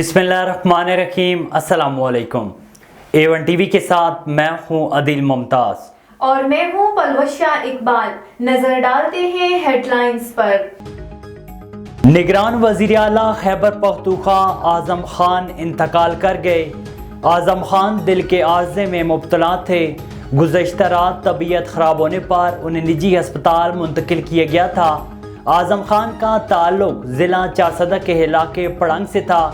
बिस्मिल्लाहिर्रहमानिर्रहीम। अस्सलाम वालेकुम। A1 टीवी के साथ मैं हूं अदिल मुमताज और मैं हूं पलवशा इकबाल। नजर डालते हैं हेडलाइंस पर। निगरान वज़ीर आला खैबर पख्तूनख्वा आज़म खान इंतकाल कर गए। आज़म खान दिल के आर्जे में मुब्तला थे। गुज़श्ता रात तबीयत ख़राब होने पर उन्हें निजी अस्पताल मुंतकिल किया गया था। आज़म खान का ताल्लुक ज़िला चारसदा के इलाके पड़ंग से था।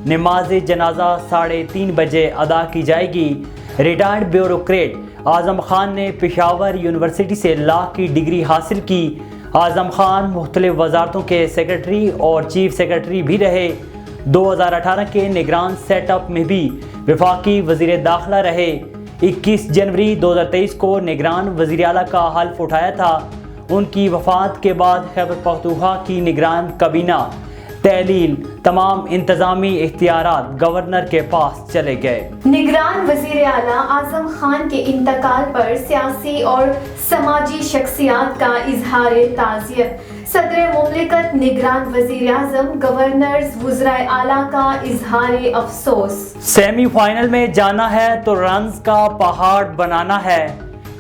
नमाज जनाजा 3:30 बजे अदा की जाएगी। रिटायर्ड ब्यूरोक्रेट आज़म खान ने पेशावर यूनिवर्सिटी से लॉ की डिग्री हासिल की। आज़म खान मुख्तलिफ वजारतों के सेक्रेटरी और चीफ सेक्रेटरी भी रहे। 2018 के निगरान सेटअप में भी वफाकी वज़ीर दाखिला रहे। 21 जनवरी 2023 को निगरान वज़ीर आला का हल्फ उठाया था। उनकी वफ़ात के बाद खैबर पख्तूनख्वा की निगरान कबीना तहलील तमाम इंतजामी इख्तियारात गवर्नर के पास चले गए। निगरान वज़ीर आला आज़म खान के इंतकाल पर सियासी और समाजी शख्सियात का इजहार ताज़ियत। सदर मुमलिकत, निगरान वज़ीर आज़म, गवर्नर्स, वज़राए आला का इजहार अफसोस। सेमीफाइनल में जाना है तो रन्स का पहाड़ बनाना है।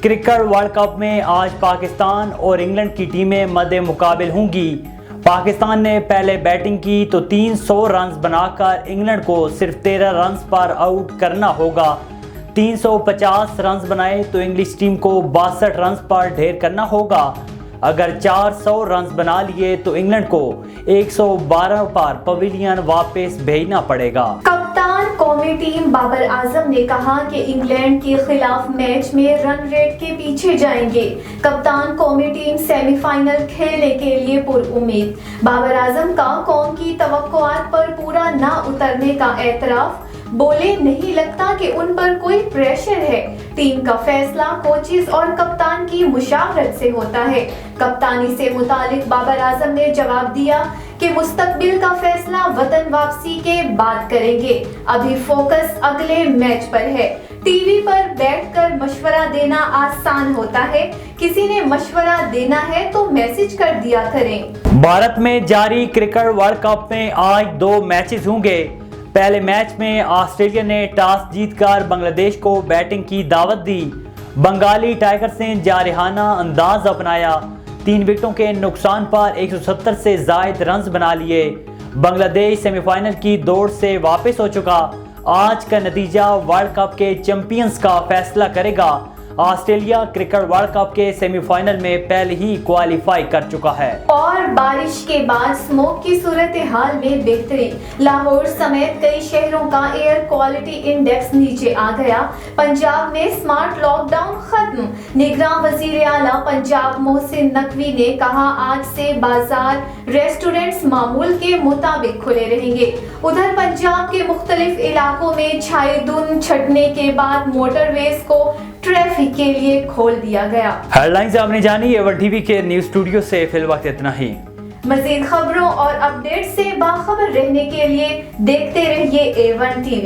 क्रिकेट वर्ल्ड कप में आज पाकिस्तान और इंग्लैंड की टीमें मद्दे मुकाबिल होंगी। पाकिस्तान ने पहले बैटिंग की तो 300 रन्स बनाकर इंग्लैंड को सिर्फ 13 रन्स पर आउट करना होगा। 350 रन्स बनाए तो इंग्लिश टीम को 62 रन्स पर ढेर करना होगा। अगर 400 रन्स बना लिए तो इंग्लैंड को 112 पर पवेलियन वापस भेजना पड़ेगा। कप्तान कौमी टीम बाबर आजम ने कहा कि इंग्लैंड के खिलाफ मैच में रन रेट के पीछे जाएंगे। कप्तान कौमी टीम सेमीफाइनल खेलने के लिए पुरउम्मीद। बाबर आजम का कौम की तवक्कुआत पर पूरा ना उतरने का एतराफ। बोले, नहीं लगता कि उन पर कोई प्रेशर है। टीम का फैसला कोचेस और कप्तान की मुशावरत से होता है। कप्तानी से मुतालिक बाबर आजम ने जवाब दिया कि मुस्तकबिल का फैसला वतन वापसी के बाद करेंगे। अभी फोकस अगले मैच पर है। टीवी पर बैठकर मशवरा देना आसान होता है। किसी ने मशवरा देना है तो मैसेज कर दिया करें। भारत में जारी क्रिकेट वर्ल्ड कप में आज 2 मैचेस होंगे। पहले मैच में ऑस्ट्रेलिया ने टॉस जीतकर बांग्लादेश को बैटिंग की दावत दी। बंगाली टाइगर्स ने जारहाना अंदाज अपनाया। 3 विकेटों के नुकसान पर 170 से जायद रन्स बना लिए। बांग्लादेश सेमीफाइनल की दौड़ से वापस हो चुका। आज का नतीजा वर्ल्ड कप के चैंपियंस का फैसला करेगा। ऑस्ट्रेलिया क्रिकेट वर्ल्ड कप के सेमीफाइनल में पहले ही क्वालिफाई कर चुका है। और बारिश के बाद स्मोक की सूरत हाल में बेहतरी। लाहौर समेत कई शहरों का एयर क्वालिटी इंडेक्स नीचे आ गया। पंजाब में स्मार्ट लॉकडाउन खत्म। निगरान वज़ीर आला पंजाब मोहसिन नकवी ने कहा, आज से बाजार, रेस्टोरेंट्स मामूल के मुताबिक खुले रहेंगे। उधर पंजाब के मुख्तलिफ इलाकों में छाए धुंध छटने के बाद मोटरवेज को ट्रैफिक के लिए खोल दिया गया। हेडलाइंस आपने जानी। A1 टीवी के न्यूज़ स्टूडियो से फिल वक्त इतना ही। मज़ीद खबरों और अपडेट से बाखबर रहने के लिए देखते रहिए A1 टीवी।